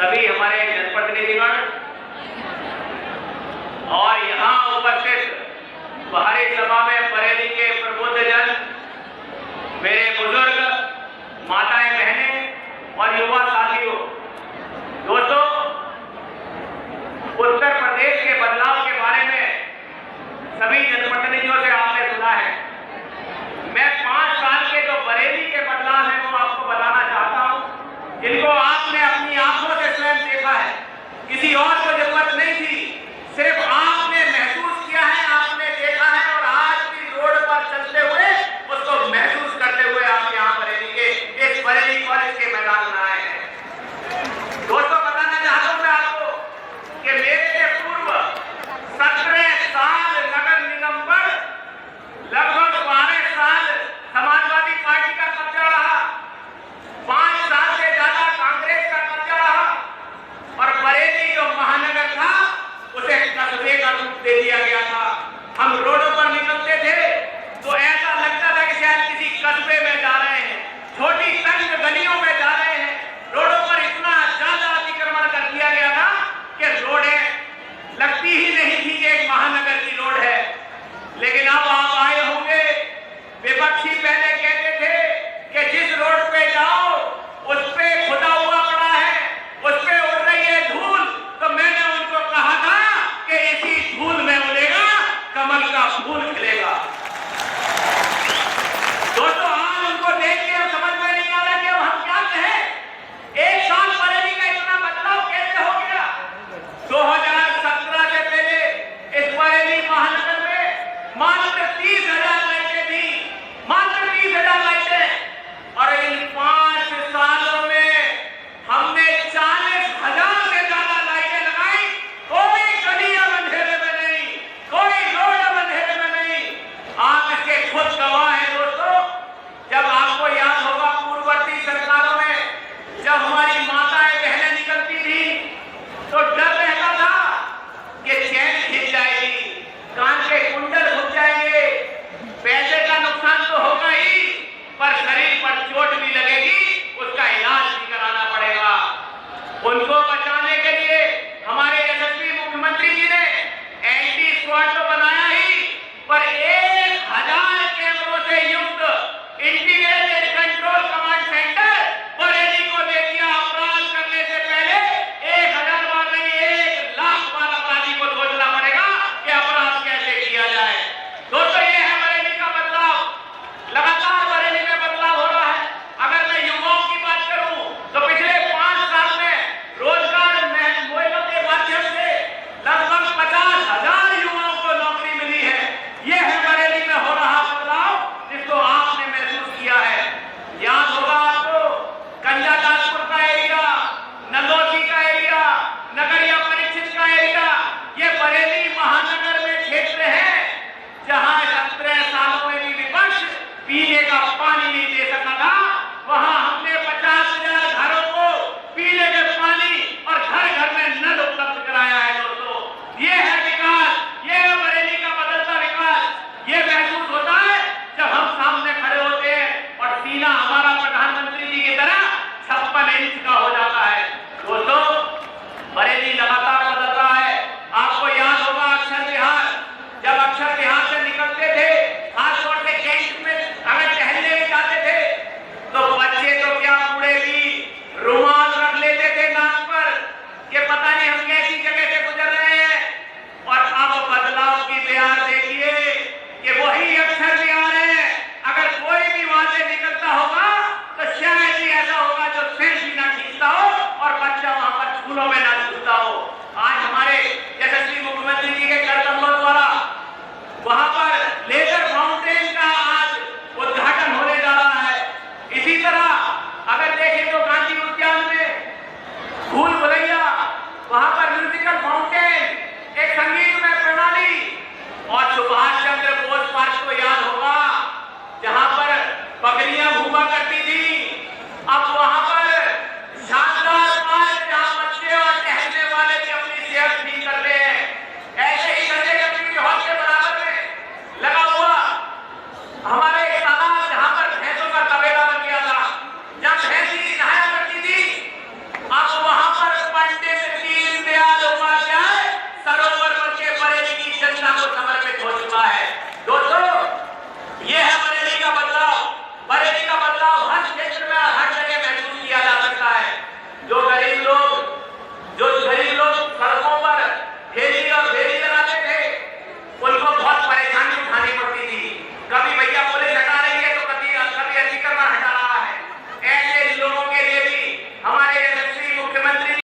सभी हमारे जनप्रतिनिधिगण और यहाँ उपस्थित बाहरी सभा में बरेली के प्रबुद्धजन, मेरे बुजुर्ग, माताएं, बहनें और युवा साथियों, दोस्तों, उत्तर प्रदेश के बदलाव के बारे में सभी जनप्रतिनिधियों से आपने सुना है। मैं 5 साल के जो बरेली के बदलाव हैं वो आपको बताना चाहता हूं, जिनको आपने अपनी आंखों से स्वयं देखा है, किसी और को जब